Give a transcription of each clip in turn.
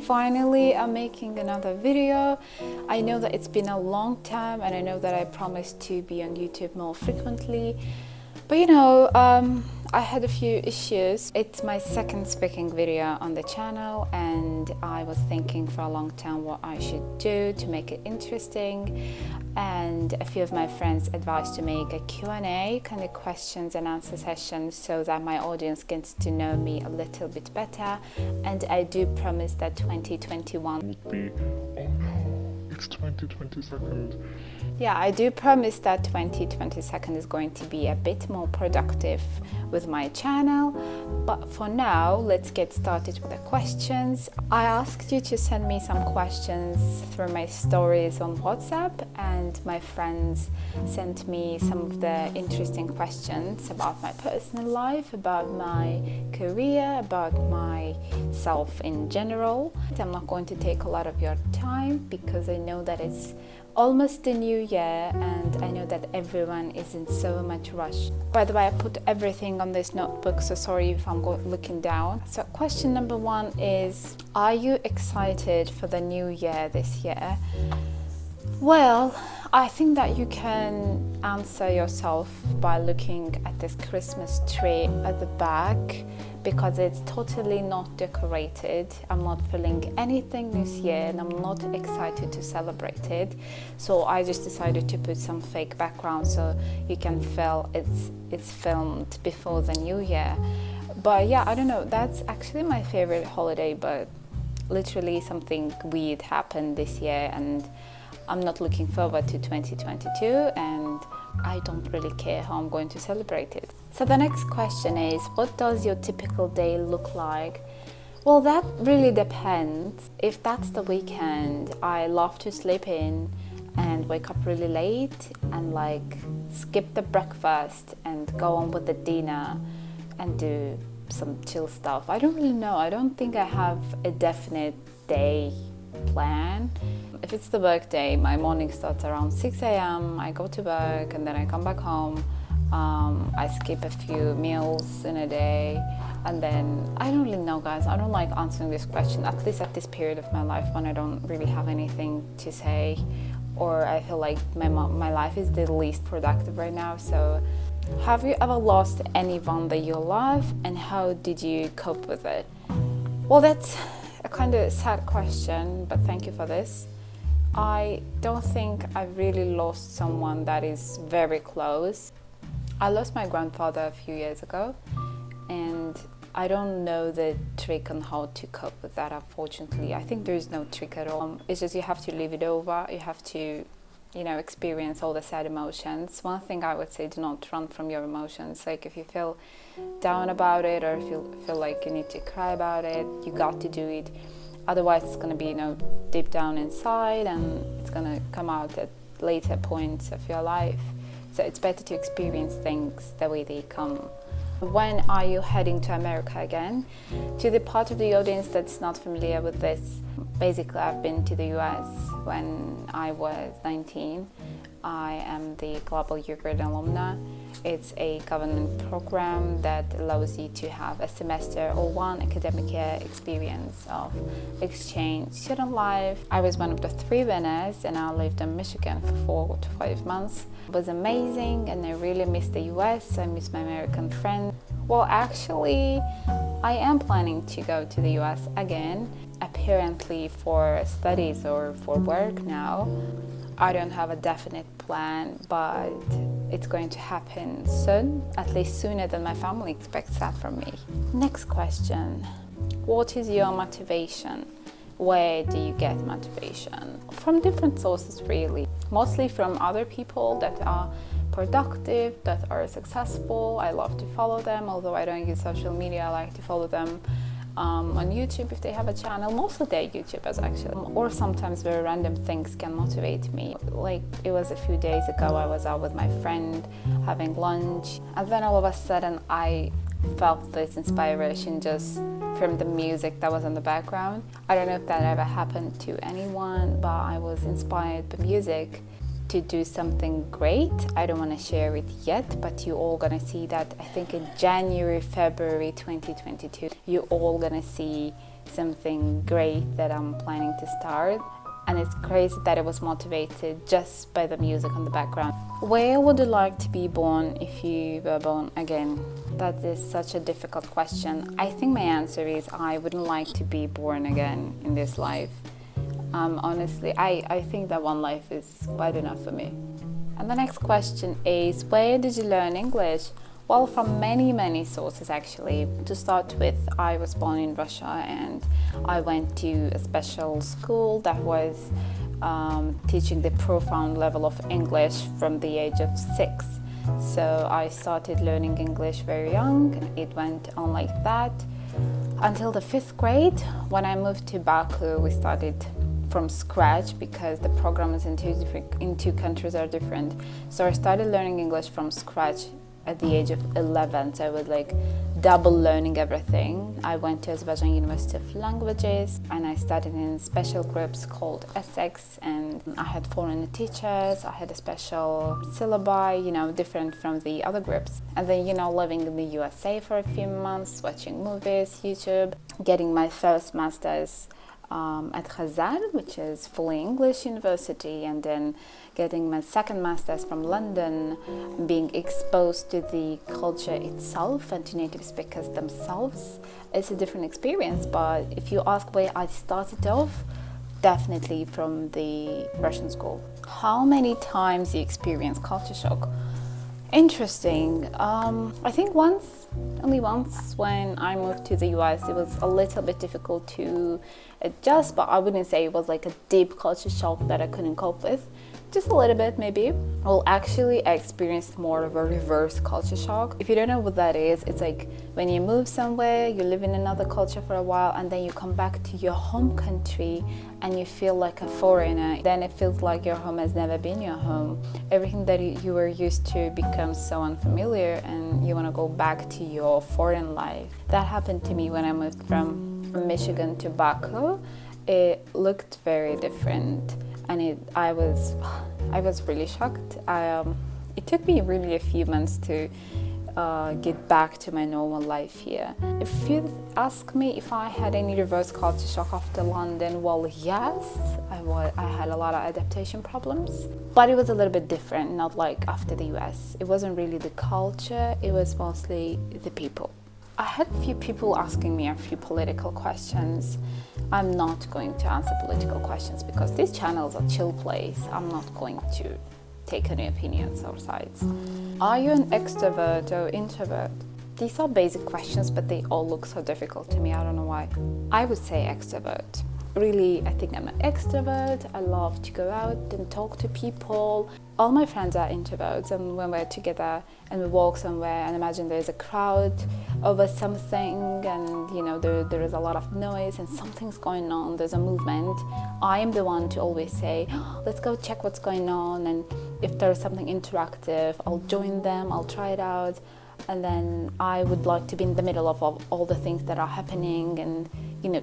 finally I'm making another video. I know that it's been a long time and I know that I promised to be on YouTube more frequently, but I had a few issues. It's my second speaking video on the channel and I was thinking for a long time what I should do to make it interesting, and a few of my friends advised to make a Q&A, kind of questions and answer session, so that my audience gets to know me a little bit better. And I do promise that 2021 would be, oh no, it's 2022. Yeah, I do promise that 2022 is going to be a bit more productive with my channel. But for now, let's get started with the questions. I asked you to send me some questions through my stories on WhatsApp, and my friends sent me some of the interesting questions about my personal life, about my career, about myself in general. I'm not going to take a lot of your time because I know that it's almost the new year and I know that everyone is in so much rush. By the way, I put everything on this notebook, so sorry if I'm looking down. So question number one is, are you excited for the new year this year? Well, I think that you can answer yourself by looking at this Christmas tree at the back, because it's totally not decorated. I'm not feeling anything this year and I'm not excited to celebrate it. So I just decided to put some fake background so you can feel it's filmed before the new year. But yeah, I don't know, that's actually my favorite holiday, but literally something weird happened this year and I'm not looking forward to 2022 and I don't really care how I'm going to celebrate it. So the next question is, what does your typical day look like? Well, that really depends. If that's the weekend, I love to sleep in and wake up really late and skip the breakfast and go on with the dinner and do some chill stuff. I don't really know. I don't think I have a definite day plan. If it's the work day, my morning starts around 6 a.m. I go to work and then I come back home. I skip a few meals in a day, and then I don't really know, guys. I don't like answering this question, at least at this period of my life when I don't really have anything to say, or I feel like my life is the least productive right now. So have you ever lost anyone that you love, and how did you cope with it? Well, that's a kind of sad question, but thank you for this. I don't think I've really lost someone that is very close. I lost my grandfather a few years ago, and I don't know the trick on how to cope with that, unfortunately. I think there is no trick at all. It's just you have to leave it over. You have to, experience all the sad emotions. One thing I would say, do not run from your emotions. Like if you feel down about it, or if you feel like you need to cry about it, you got to do it. Otherwise it's going to be, deep down inside, and it's going to come out at later points of your life. So it's better to experience things the way they come. When are you heading to America again? To the part of the audience that's not familiar with this, basically I've been to the US when I was 19. I am the Global Ukraine Alumna. It's a government program that allows you to have a semester or one academic year experience of exchange student life. I was one of the 3 winners and I lived in Michigan for 4 to 5 months. It was amazing and I really miss the US. I miss my American friends. Well, actually, I am planning to go to the US again, apparently for studies or for work now. I don't have a definite plan, but it's going to happen soon, at least sooner than my family expects that from me. Next question. What is your motivation? Where do you get motivation? From different sources, really. Mostly from other people that are productive, that are successful. I love to follow them, although I don't use social media. I like to follow them on YouTube if they have a channel. Mostly they're YouTubers actually, or sometimes very random things can motivate me. Like it was a few days ago, I was out with my friend having lunch, and then all of a sudden I felt this inspiration just from the music that was in the background. I don't know if that ever happened to anyone, but I was inspired by music to do something great. I don't want to share it yet, but you all gonna see that I think in January, February 2022, you all gonna see something great that I'm planning to start. And it's crazy that I was motivated just by the music on the background. Where would you like to be born if you were born again? That is such a difficult question. I think my answer is I wouldn't like to be born again in this life. Honestly, I think that one life is quite enough for me. And the next question is, where did you learn English? Well, from many sources actually. To start with, I was born in Russia and I went to a special school that was teaching the profound level of English from the age of 6. So I started learning English very young. It went on like that until the 5th grade. When I moved to Baku, we started from scratch because the programs in two countries are different. So I started learning English from scratch at the age of 11, so I was like double learning everything. I went to Azerbaijan University of Languages and I studied in special groups called Essex, and I had foreign teachers, I had a special syllabi, different from the other groups. And then, living in the USA for a few months, watching movies, YouTube, getting my first master's at Khazar, which is fully English university, and then getting my second master's from London, being exposed to the culture itself and to native speakers themselves. It's a different experience, but if you ask where I started off, definitely from the Russian school. How many times you experience culture shock? Interesting. I think only once when I moved to the US. It was a little bit difficult to adjust, but I wouldn't say it was like a deep culture shock that I couldn't cope with. Just a little bit maybe. Well, actually I experienced more of a reverse culture shock. If you don't know what that is, it's like when you move somewhere, you live in another culture for a while, and then you come back to your home country and you feel like a foreigner. Then it feels like your home has never been your home. Everything that you were used to becomes so unfamiliar and you want to go back to your foreign life. That happened to me when I moved from Michigan to Baku. It looked very different. And I was really shocked. It took me really a few months to get back to my normal life here. If you ask me if I had any reverse culture shock after London, well, yes, I had a lot of adaptation problems, but it was a little bit different, not like after the US. It wasn't really the culture, it was mostly the people. I had a few people asking me a few political questions. I'm not going to answer political questions because this channel is a chill place. I'm not going to take any opinions or sides. Are you an extrovert or introvert? These are basic questions, but they all look so difficult to me. I don't know why. I would say extrovert. Really, I think I'm an extrovert. I love to go out and talk to people. All my friends are introverts, and when we're together and we walk somewhere and imagine there's a crowd over something and there is a lot of noise and something's going on, there's a movement, I am the one to always say, let's go check what's going on, and if there's something interactive, I'll join them, I'll try it out. And then I would like to be in the middle of all the things that are happening and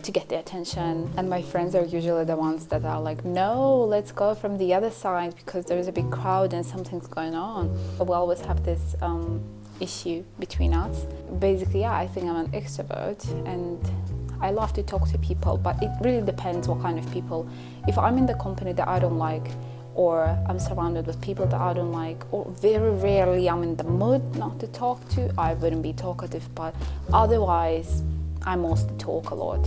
to get their attention. And my friends are usually the ones that are like, no, let's go from the other side because there is a big crowd and something's going on. We always have this issue between us. Basically, yeah, I think I'm an extrovert and I love to talk to people, but it really depends what kind of people. If I'm in the company that I don't like, or I'm surrounded with people that I don't like, or very rarely I'm in the mood not to talk to, I wouldn't be talkative, but otherwise I mostly talk a lot.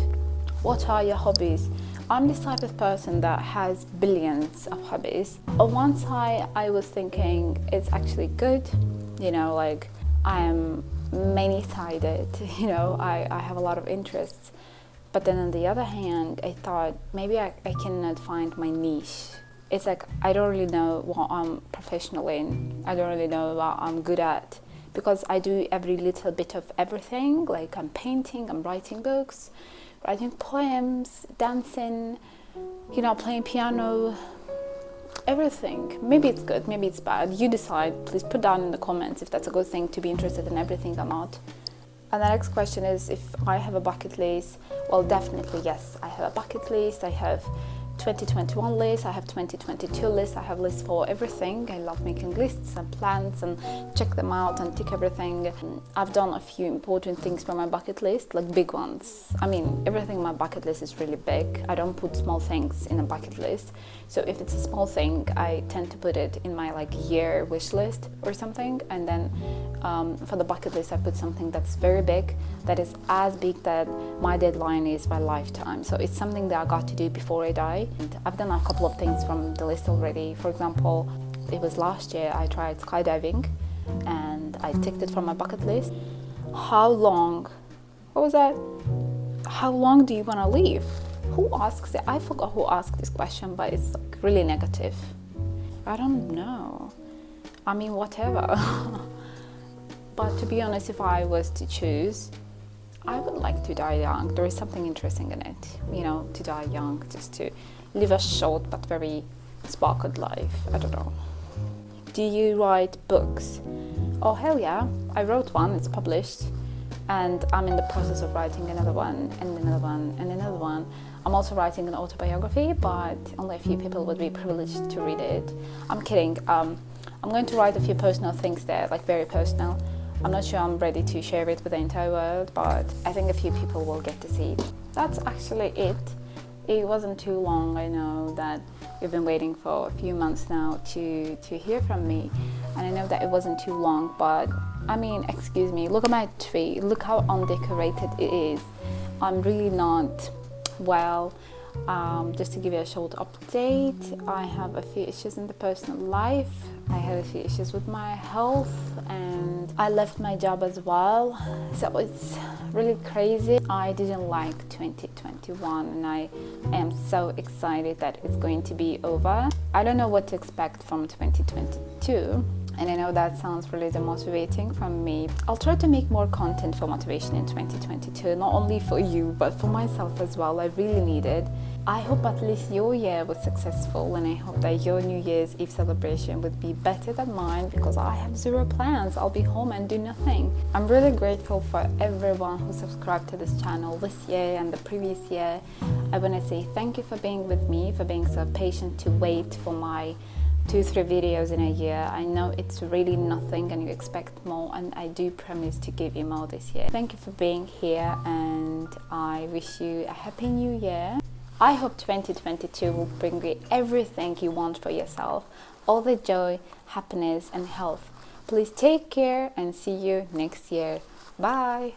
What are your hobbies? I'm this type of person that has billions of hobbies. On one side I was thinking it's actually good, like I am many-sided, I have a lot of interests, but then on the other hand I thought maybe I cannot find my niche. It's like I don't really know what I'm professional in. I don't really know what I'm good at because I do every little bit of everything. Like I'm painting, I'm writing books, writing poems, dancing, playing piano, everything. Maybe it's good, maybe it's bad. You decide. Please put down in the comments if that's a good thing to be interested in everything or not. And the next question is if I have a bucket list. Well, definitely yes, I have a bucket list. I have 2021 list, I have 2022 lists, I have lists for everything. I love making lists and plans and check them out and tick everything. I've done a few important things for my bucket list, like big ones. I mean, everything on my bucket list is really big. I don't put small things in a bucket list. So if it's a small thing, I tend to put it in my like year wish list or something. And then for the bucket list, I put something that's very big, that is as big that my deadline is my lifetime. So it's something that I got to do before I die. And I've done a couple of things from the list already. For example, it was last year I tried skydiving and I ticked it from my bucket list. How long? What was that? How long do you want to live? Who asks it? I forgot who asked this question, but it's like really negative. I don't know. I mean, whatever. But to be honest, if I was to choose, I would like to die young. There is something interesting in it, you know, to die young, just to live a short but very sparkled life. I don't know. Do you write books? Oh, hell yeah. I wrote one, it's published. And I'm in the process of writing another one, and another one, and another one. I'm also writing an autobiography, but only a few people would be privileged to read it. I'm kidding. I'm going to write a few personal things there, like very personal. I'm not sure I'm ready to share it with the entire world, but I think a few people will get to see it. That's actually it. It wasn't too long. I know that you've been waiting for a few months now to hear from me, and I know that it wasn't too long, but I mean, excuse me, look at my tree, look how undecorated it is. I'm really not well. Just to give you a short update, I have a few issues in the personal life. I had a few issues with my health, and I left my job as well, so it's really crazy. I didn't like 2021, and I am so excited that it's going to be over. I don't know what to expect from 2022. And I know that sounds really demotivating from me. I'll try to make more content for motivation in 2022, not only for you, but for myself as well. I really need it. I hope at least your year was successful, and I hope that your New Year's Eve celebration would be better than mine, because I have zero plans. I'll be home and do nothing. I'm really grateful for everyone who subscribed to this channel this year and the previous year. I want to say thank you for being with me, for being so patient to wait for my 2-3 videos in a year. I know it's really nothing and you expect more, and I do promise to give you more this year. Thank you for being here, and I wish you a happy new year. I hope 2022 will bring you everything you want for yourself, all the joy, happiness and health. Please take care and see you next year. Bye.